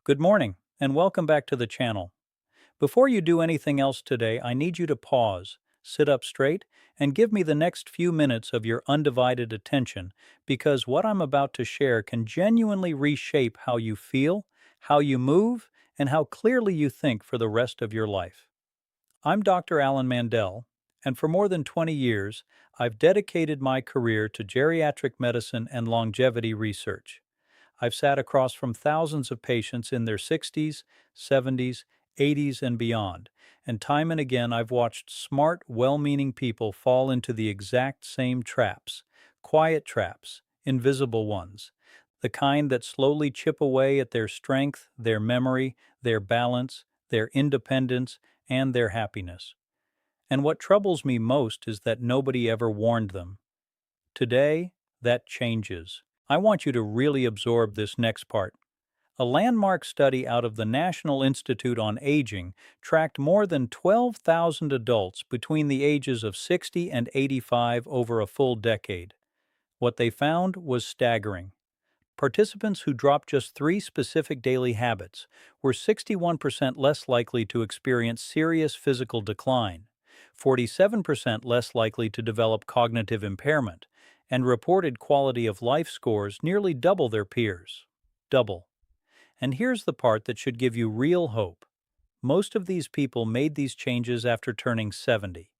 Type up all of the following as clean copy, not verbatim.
Good morning, and welcome back to the channel. Before you do anything else today, I need you to pause, sit up straight, and give me the next few minutes of your undivided attention because what I'm about to share can genuinely reshape how you feel, how you move, and how clearly you think for the rest of your life. I'm Dr. Alan Mandell, and for more than 20 years, I've dedicated my career to geriatric medicine and longevity research. I've sat across from thousands of patients in their 60s, 70s, 80s, and beyond, and time and again I've watched smart, well meaning people fall into the exact same traps quiet traps, invisible ones, the kind that slowly chip away at their strength, their memory, their balance, their independence, and their happiness. And what troubles me most is that nobody ever warned them. Today, that changes. I want you to really absorb this next part. A landmark study out of the National Institute on Aging tracked more than 12,000 adults between the ages of 60 and 85 over a full decade. What they found was staggering. Participants who dropped just three specific daily habits were 61% less likely to experience serious physical decline, 47% less likely to develop cognitive impairment, and reported quality of life scores nearly double their peers. Double. And here's the part that should give you real hope. Most of these people made these changes after turning 70.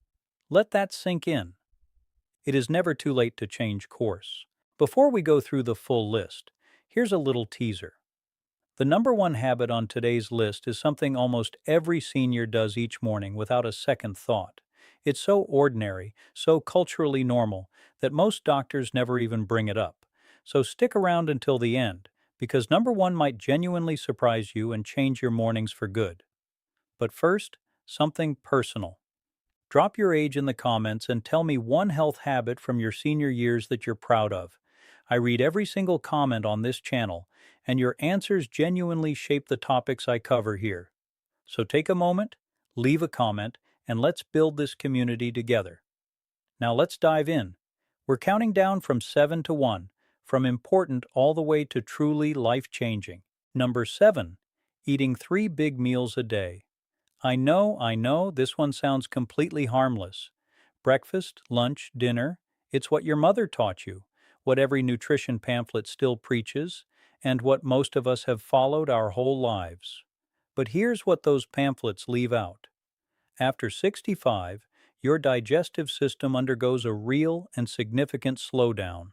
Let that sink in. It is never too late to change course. Before we go through the full list, here's a little teaser. The number one habit on today's list is something almost every senior does each morning without a second thought. It's so ordinary, so culturally normal, that most doctors never even bring it up. So stick around until the end, because number one might genuinely surprise you and change your mornings for good. But first, something personal. Drop your age in the comments and tell me one health habit from your senior years that you're proud of. I read every single comment on this channel, and your answers genuinely shape the topics I cover here. So take a moment, leave a comment, and let's build this community together. Now let's dive in. We're counting down from 7 to 1, from important all the way to truly life-changing. Number 7, eating 3 big meals a day. I know, this one sounds completely harmless. Breakfast, lunch, dinner, it's what your mother taught you, what every nutrition pamphlet still preaches, and what most of us have followed our whole lives. But here's what those pamphlets leave out. After 65, your digestive system undergoes a real and significant slowdown.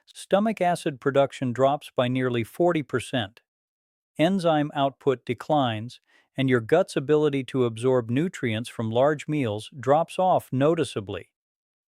Stomach acid production drops by nearly 40%. Enzyme output declines, and your gut's ability to absorb nutrients from large meals drops off noticeably.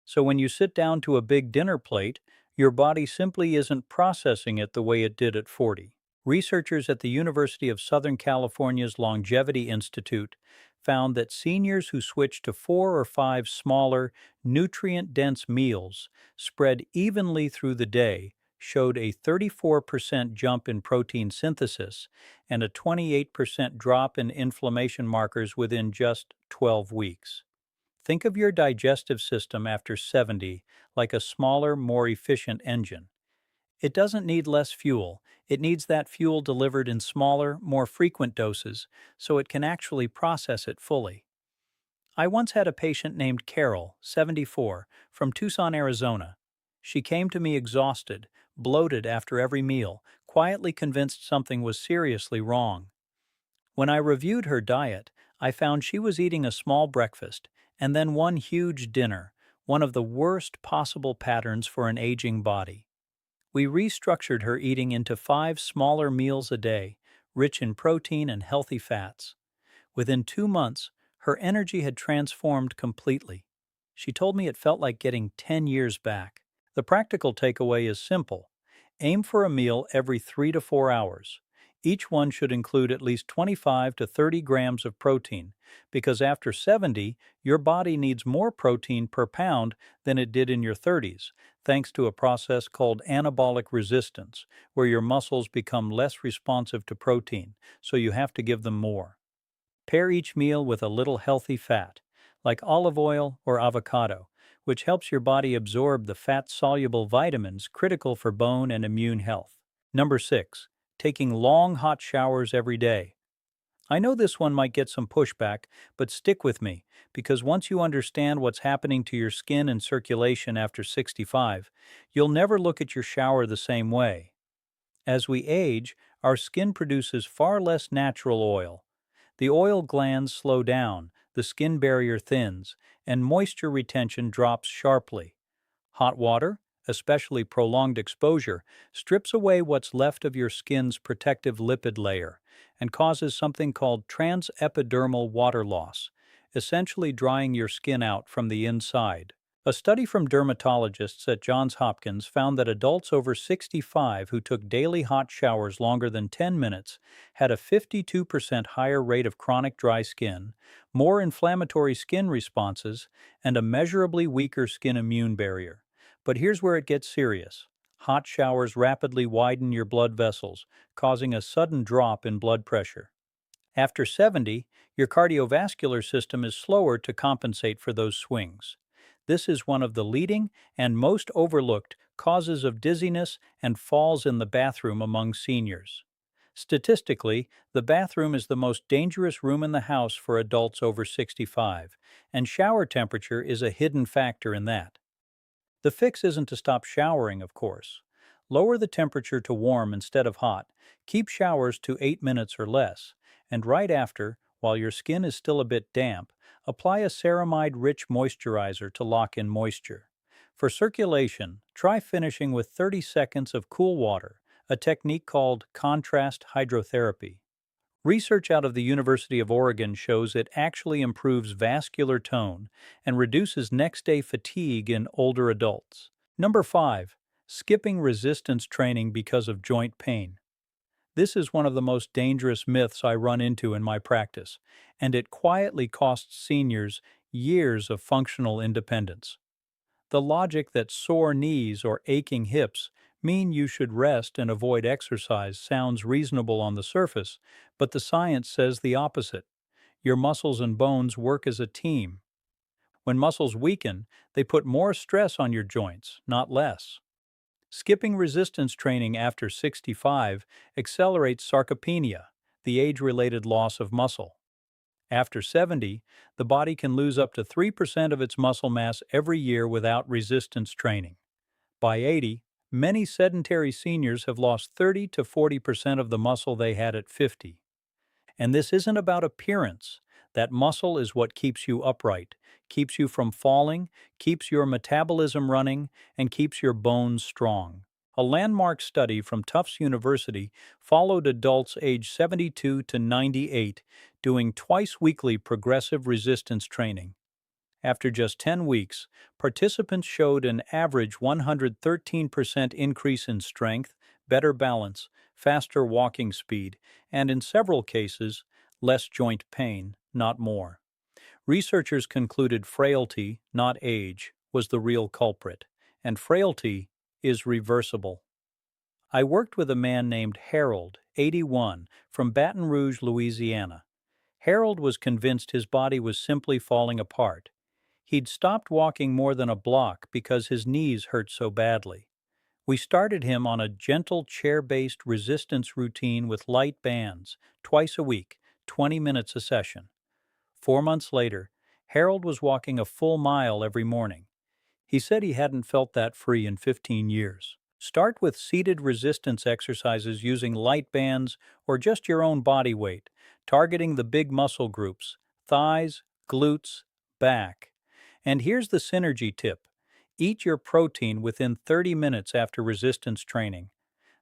So when you sit down to a big dinner plate, your body simply isn't processing it the way it did at 40. Researchers at the University of Southern California's Longevity Institute found that seniors who switched to 4 or 5 smaller, nutrient-dense meals spread evenly through the day showed a 34% jump in protein synthesis and a 28% drop in inflammation markers within just 12 weeks. Think of your digestive system after 70 like a smaller, more efficient engine. It doesn't need less fuel, it needs that fuel delivered in smaller, more frequent doses so it can actually process it fully. I once had a patient named Carol, 74, from Tucson, Arizona. She came to me exhausted, bloated after every meal, quietly convinced something was seriously wrong. When I reviewed her diet, I found she was eating a small breakfast and then one huge dinner, one of the worst possible patterns for an aging body. We restructured her eating into 5 smaller meals a day, rich in protein and healthy fats. Within 2 months, her energy had transformed completely. She told me it felt like getting 10 years back. The practical takeaway is simple. Aim for a meal every 3 to 4 hours. Each one should include at least 25 to 30 grams of protein, because after 70, your body needs more protein per pound than it did in your 30s, thanks to a process called anabolic resistance, where your muscles become less responsive to protein, so you have to give them more. Pair each meal with a little healthy fat, like olive oil or avocado, which helps your body absorb the fat-soluble vitamins critical for bone and immune health. Number 6. taking long hot showers every day. I know this one might get some pushback, but stick with me, because once you understand what's happening to your skin and circulation after 65, you'll never look at your shower the same way. As we age, our skin produces far less natural oil. The oil glands slow down, the skin barrier thins, and moisture retention drops sharply. Hot water, especially prolonged exposure, strips away what's left of your skin's protective lipid layer and causes something called transepidermal water loss, essentially drying your skin out from the inside. A study from dermatologists at Johns Hopkins found that adults over 65 who took daily hot showers longer than 10 minutes had a 52% higher rate of chronic dry skin, more inflammatory skin responses, and a measurably weaker skin immune barrier. But here's where it gets serious. Hot showers rapidly widen your blood vessels, causing a sudden drop in blood pressure. After 70, your cardiovascular system is slower to compensate for those swings. This is one of the leading and most overlooked causes of dizziness and falls in the bathroom among seniors. Statistically, the bathroom is the most dangerous room in the house for adults over 65, and shower temperature is a hidden factor in that. The fix isn't to stop showering, of course. Lower the temperature to warm instead of hot, keep showers to 8 minutes or less, and right after, while your skin is still a bit damp, apply a ceramide-rich moisturizer to lock in moisture. For circulation, try finishing with 30 seconds of cool water, a technique called contrast hydrotherapy. Research out of the University of Oregon shows it actually improves vascular tone and reduces next-day fatigue in older adults. Number 5. Skipping resistance training because of joint pain. This is one of the most dangerous myths I run into in my practice, and it quietly costs seniors years of functional independence. The logic that sore knees or aching hips mean you should rest and avoid exercise sounds reasonable on the surface, but the science says the opposite. Your muscles and bones work as a team. When muscles weaken, they put more stress on your joints, not less. Skipping resistance training after 65 accelerates sarcopenia, the age-related loss of muscle. After 70, the body can lose up to 3% of its muscle mass every year without resistance training. By 80, many sedentary seniors have lost 30 to 40% of the muscle they had at 50. And this isn't about appearance. That muscle is what keeps you upright, keeps you from falling, keeps your metabolism running, and keeps your bones strong. A landmark study from Tufts University followed adults aged 72 to 98 doing twice-weekly progressive resistance training. After just 10 weeks, participants showed an average 113% increase in strength, better balance, faster walking speed, and in several cases, less joint pain, not more. Researchers concluded frailty, not age, was the real culprit, and frailty is reversible. I worked with a man named Harold, 81, from Baton Rouge, Louisiana. Harold was convinced his body was simply falling apart. He'd stopped walking more than a block because his knees hurt so badly. We started him on a gentle chair-based resistance routine with light bands, twice a week, 20 minutes a session. 4 months later, Harold was walking a full mile every morning. He said he hadn't felt that free in 15 years. Start with seated resistance exercises using light bands or just your own body weight, targeting the big muscle groups, thighs, glutes, back. And here's the synergy tip. Eat your protein within 30 minutes after resistance training.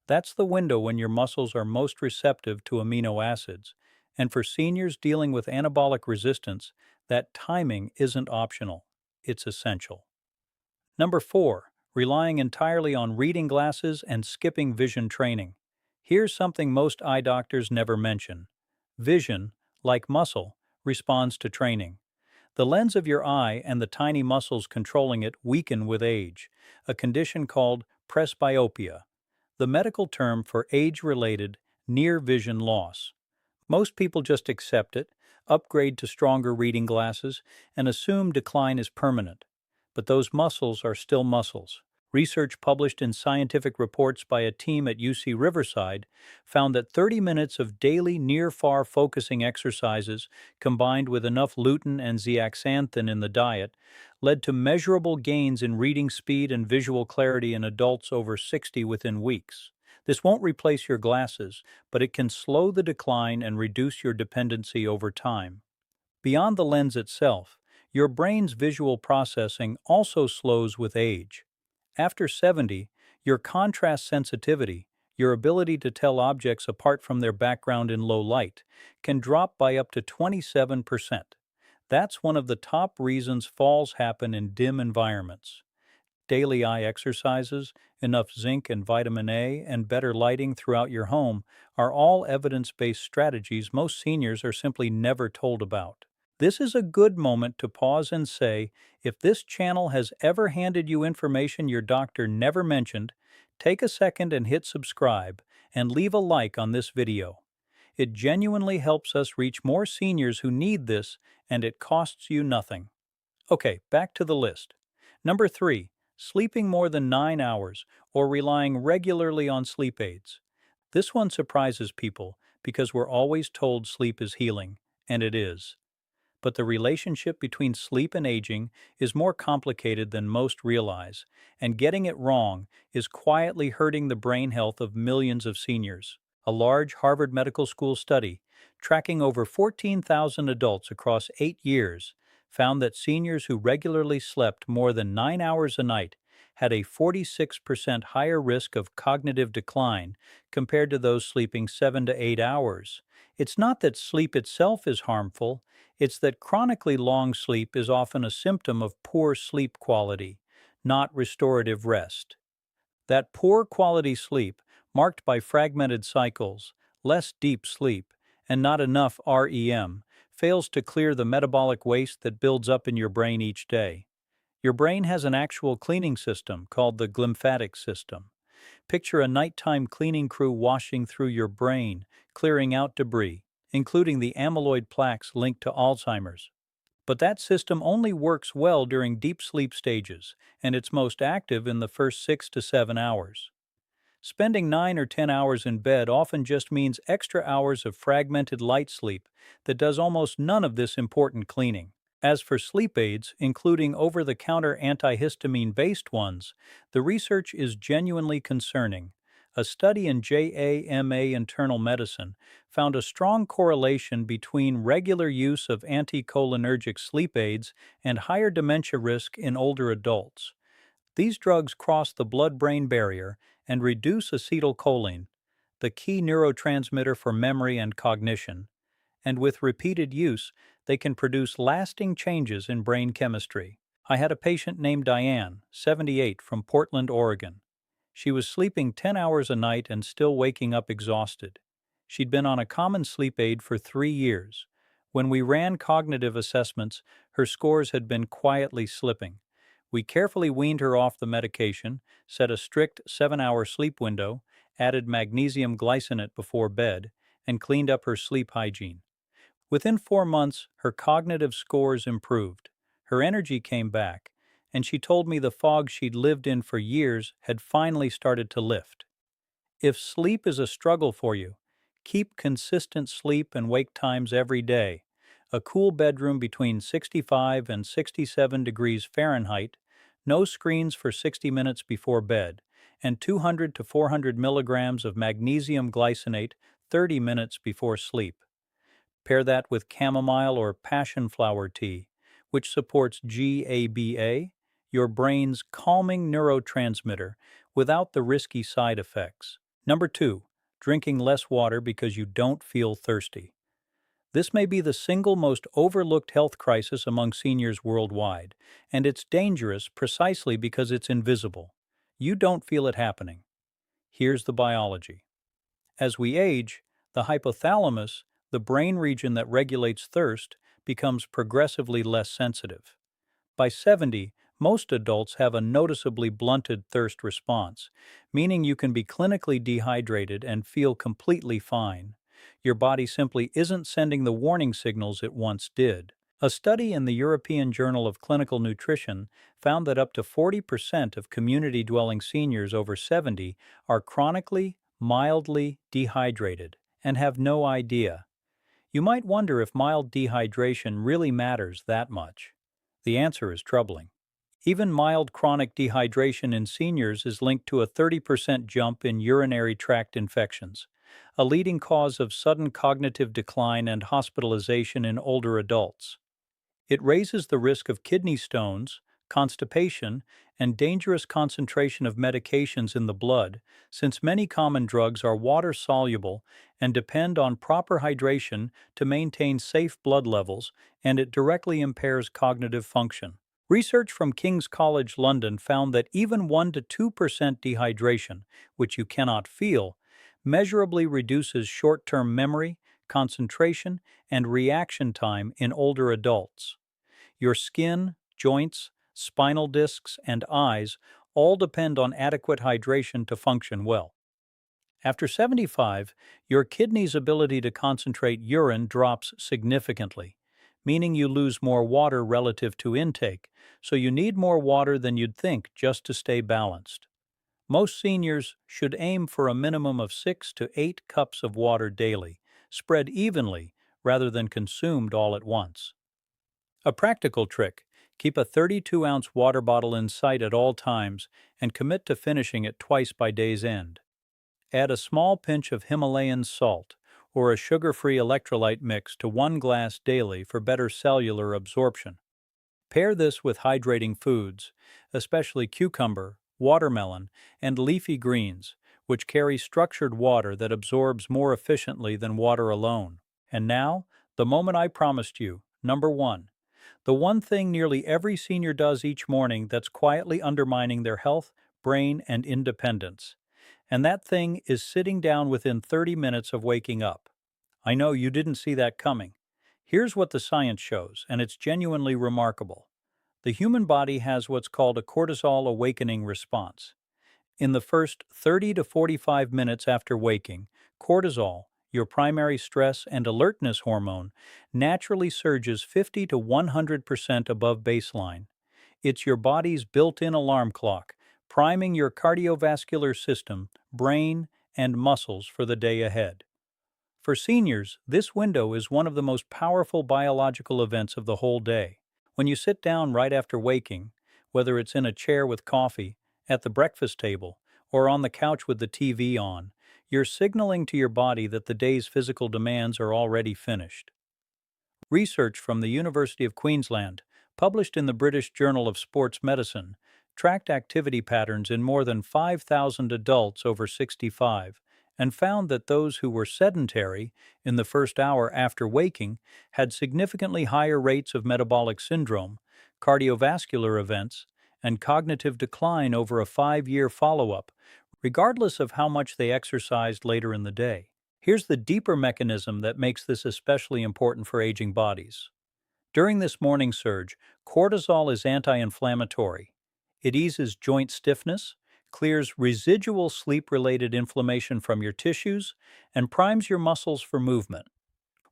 That's the window when your muscles are most receptive to amino acids. And for seniors dealing with anabolic resistance, that timing isn't optional. It's essential. Number 4. Relying entirely on reading glasses and skipping vision training. Here's something most eye doctors never mention. Vision, like muscle, responds to training. The lens of your eye and the tiny muscles controlling it weaken with age, a condition called presbyopia, the medical term for age-related near vision loss. Most people just accept it, upgrade to stronger reading glasses, and assume decline is permanent. But those muscles are still muscles. Research published in scientific reports by a team at UC Riverside found that 30 minutes of daily near-far focusing exercises combined with enough lutein and zeaxanthin in the diet led to measurable gains in reading speed and visual clarity in adults over 60 within weeks. This won't replace your glasses, but it can slow the decline and reduce your dependency over time. Beyond the lens itself, your brain's visual processing also slows with age. After 70, your contrast sensitivity, your ability to tell objects apart from their background in low light, can drop by up to 27%. That's one of the top reasons falls happen in dim environments. Daily eye exercises, enough zinc and vitamin A, and better lighting throughout your home are all evidence-based strategies most seniors are simply never told about. This is a good moment to pause and say, if this channel has ever handed you information your doctor never mentioned, take a second and hit subscribe and leave a like on this video. It genuinely helps us reach more seniors who need this, and it costs you nothing. Okay, back to the list. Number 3, sleeping more than 9 hours or relying regularly on sleep aids. This one surprises people because we're always told sleep is healing, and it is. But the relationship between sleep and aging is more complicated than most realize, and getting it wrong is quietly hurting the brain health of millions of seniors. A large Harvard Medical School study, tracking over 14,000 adults across 8 years, found that seniors who regularly slept more than 9 hours a night had a 46% higher risk of cognitive decline compared to those sleeping 7 to 8 hours. It's not that sleep itself is harmful, it's that chronically long sleep is often a symptom of poor sleep quality, not restorative rest. That poor quality sleep, marked by fragmented cycles, less deep sleep, and not enough REM, fails to clear the metabolic waste that builds up in your brain each day. Your brain has an actual cleaning system called the glymphatic system. Picture a nighttime cleaning crew washing through your brain, clearing out debris, including the amyloid plaques linked to Alzheimer's. But that system only works well during deep sleep stages, and it's most active in the first 6 to 7 hours. Spending 9 or 10 hours in bed often just means extra hours of fragmented light sleep that does almost none of this important cleaning. As for sleep aids, including over-the-counter antihistamine-based ones, the research is genuinely concerning. A study in JAMA Internal Medicine found a strong correlation between regular use of anticholinergic sleep aids and higher dementia risk in older adults. These drugs cross the blood-brain barrier and reduce acetylcholine, the key neurotransmitter for memory and cognition, and with repeated use, they can produce lasting changes in brain chemistry. I had a patient named Diane, 78, from Portland, Oregon. She was sleeping 10 hours a night and still waking up exhausted. She'd been on a common sleep aid for 3 years. When we ran cognitive assessments, her scores had been quietly slipping. We carefully weaned her off the medication, set a strict 7-hour sleep window, added magnesium glycinate before bed, and cleaned up her sleep hygiene. Within 4 months, her cognitive scores improved. Her energy came back, and she told me the fog she'd lived in for years had finally started to lift. If sleep is a struggle for you, keep consistent sleep and wake times every day. A cool bedroom between 65 and 67 degrees Fahrenheit, no screens for 60 minutes before bed, and 200 to 400 milligrams of magnesium glycinate 30 minutes before sleep. Pair that with chamomile or passion flower tea, which supports GABA, your brain's calming neurotransmitter, without the risky side effects. Number 2, drinking less water because you don't feel thirsty. This may be the single most overlooked health crisis among seniors worldwide, and it's dangerous precisely because it's invisible. You don't feel it happening. Here's the biology. As we age, the hypothalamus, the brain region that regulates thirst, becomes progressively less sensitive. By 70, most adults have a noticeably blunted thirst response, meaning you can be clinically dehydrated and feel completely fine. Your body simply isn't sending the warning signals it once did. A study in the European Journal of Clinical Nutrition found that up to 40% of community dwelling seniors over 70 are chronically, mildly dehydrated and have no idea. You might wonder if mild dehydration really matters that much. The answer is troubling. Even mild chronic dehydration in seniors is linked to a 30% jump in urinary tract infections, a leading cause of sudden cognitive decline and hospitalization in older adults. It raises the risk of kidney stones, constipation, and dangerous concentration of medications in the blood, since many common drugs are water soluble and depend on proper hydration to maintain safe blood levels, and it directly impairs cognitive function. Research from King's College London found that even 1 to 2% dehydration, which you cannot feel, measurably reduces short-term memory, concentration, and reaction time in older adults. Your skin, joints, spinal discs, and eyes all depend on adequate hydration to function well. After 75, your kidney's ability to concentrate urine drops significantly, meaning you lose more water relative to intake, so you need more water than you'd think just to stay balanced. Most seniors should aim for a minimum of 6 to 8 cups of water daily, spread evenly rather than consumed all at once. A practical trick: keep a 32-ounce water bottle in sight at all times and commit to finishing it twice by day's end. Add a small pinch of Himalayan salt or a sugar-free electrolyte mix to 1 glass daily for better cellular absorption. Pair this with hydrating foods, especially cucumber, watermelon, and leafy greens, which carry structured water that absorbs more efficiently than water alone. And now, the moment I promised you, number 1. The one thing nearly every senior does each morning that's quietly undermining their health, brain, and independence. And that thing is sitting down within 30 minutes of waking up. I know you didn't see that coming. Here's what the science shows, and it's genuinely remarkable. The human body has what's called a cortisol awakening response. In the first 30 to 45 minutes after waking, cortisol, your primary stress and alertness hormone, naturally surges 50 to 100% above baseline. It's your body's built-in alarm clock, priming your cardiovascular system, brain, and muscles for the day ahead. For seniors, this window is one of the most powerful biological events of the whole day. When you sit down right after waking, whether it's in a chair with coffee, at the breakfast table, or on the couch with the TV on, you're signaling to your body that the day's physical demands are already finished. Research from the University of Queensland, published in the British Journal of Sports Medicine, tracked activity patterns in more than 5,000 adults over 65 and found that those who were sedentary in the first hour after waking had significantly higher rates of metabolic syndrome, cardiovascular events, and cognitive decline over a 5-year follow-up, regardless of how much they exercised later in the day. Here's the deeper mechanism that makes this especially important for aging bodies. During this morning surge, cortisol is anti-inflammatory. It eases joint stiffness, clears residual sleep-related inflammation from your tissues, and primes your muscles for movement.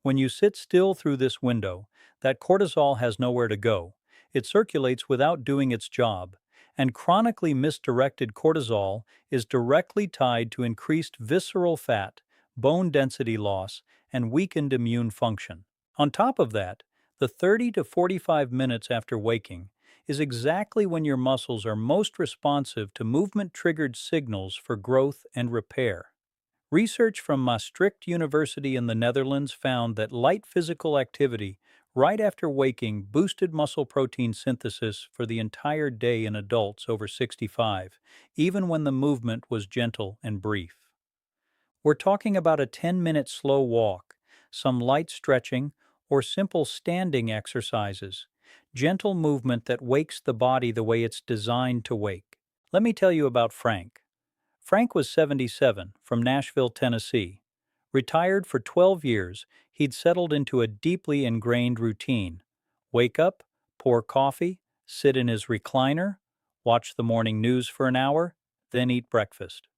When you sit still through this window, that cortisol has nowhere to go. It circulates without doing its job, and chronically misdirected cortisol is directly tied to increased visceral fat, bone density loss, and weakened immune function. On top of that, the 30 to 45 minutes after waking is exactly when your muscles are most responsive to movement-triggered signals for growth and repair. Research from Maastricht University in the Netherlands found that light physical activity right after waking boosted muscle protein synthesis for the entire day in adults over 65, even when the movement was gentle and brief. We're talking about a 10-minute slow walk, some light stretching, or simple standing exercises, gentle movement that wakes the body the way it's designed to wake. Let me tell you about Frank. Frank was 77, from Nashville, Tennessee. Retired for 12 years, he'd settled into a deeply ingrained routine. Wake up, pour coffee, sit in his recliner, watch the morning news for an hour, then eat breakfast.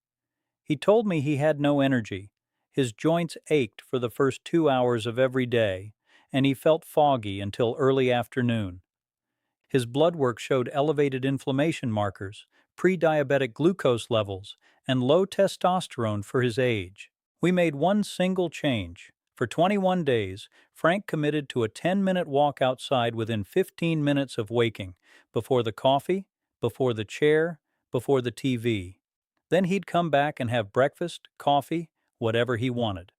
He told me he had no energy. His joints ached for the first 2 hours of every day, and he felt foggy until early afternoon. His blood work showed elevated inflammation markers, pre-diabetic glucose levels, and low testosterone for his age. We made one single change. For 21 days, Frank committed to a 10-minute walk outside within 15 minutes of waking, before the coffee, before the chair, before the TV. Then he'd come back and have breakfast, coffee, whatever he wanted.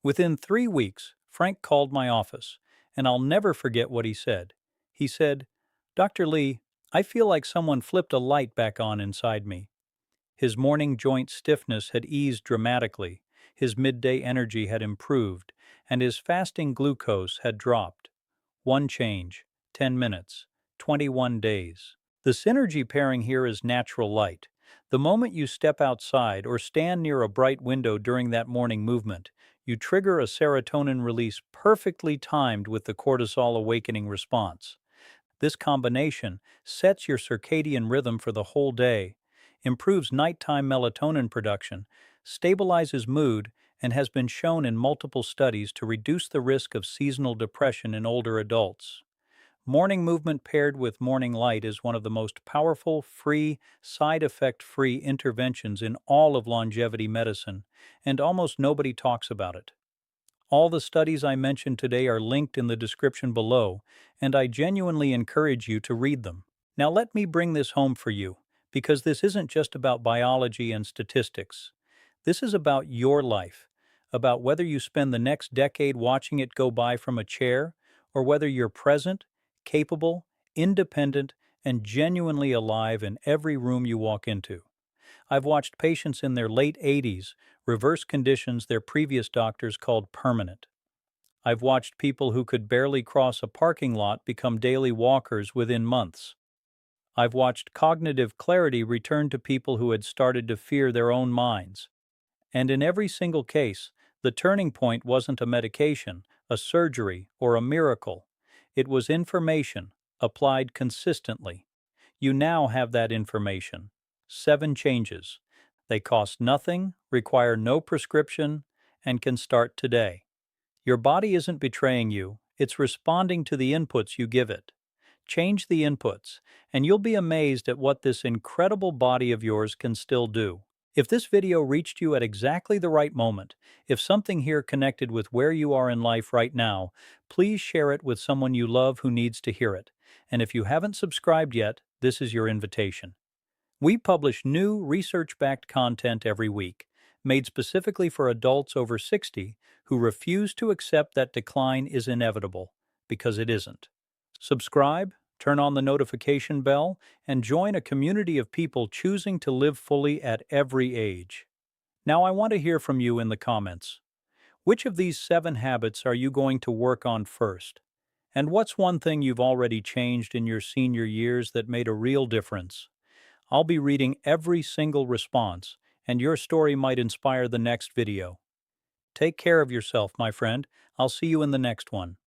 Within 3 weeks, Frank called my office, and I'll never forget what he said. He said, "Dr. Lee, I feel like someone flipped a light back on inside me." His morning joint stiffness had eased dramatically, his midday energy had improved, and his fasting glucose had dropped. One change, 10 minutes, 21 days. The synergy pairing here is natural light. The moment you step outside or stand near a bright window during that morning movement, you trigger a serotonin release perfectly timed with the cortisol awakening response. This combination sets your circadian rhythm for the whole day, improves nighttime melatonin production, stabilizes mood, and has been shown in multiple studies to reduce the risk of seasonal depression in older adults. Morning movement paired with morning light is one of the most powerful, free, side effect free interventions in all of longevity medicine, and almost nobody talks about it. All the studies I mentioned today are linked in the description below, and I genuinely encourage you to read them. Now let me bring this home for you, because this isn't just about biology and statistics. This is about your life, about whether you spend the next decade watching it go by from a chair, or whether you're present, capable, independent, and genuinely alive in every room you walk into. I've watched patients in their late 80s reverse conditions their previous doctors called permanent. I've watched people who could barely cross a parking lot become daily walkers within months. I've watched cognitive clarity return to people who had started to fear their own minds. And in every single case, the turning point wasn't a medication, a surgery, or a miracle. It was information, applied consistently. You now have that information. 7 changes. They cost nothing, require no prescription, and can start today. Your body isn't betraying you, it's responding to the inputs you give it. Change the inputs, and you'll be amazed at what this incredible body of yours can still do. If this video reached you at exactly the right moment, if something here connected with where you are in life right now, please share it with someone you love who needs to hear it. And if you haven't subscribed yet, this is your invitation. We publish new, research-backed content every week, made specifically for adults over 60 who refuse to accept that decline is inevitable, because it isn't. Subscribe, turn on the notification bell, and join a community of people choosing to live fully at every age. Now I want to hear from you in the comments. Which of these 7 habits are you going to work on first? And what's one thing you've already changed in your senior years that made a real difference? I'll be reading every single response, and your story might inspire the next video. Take care of yourself, my friend. I'll see you in the next one.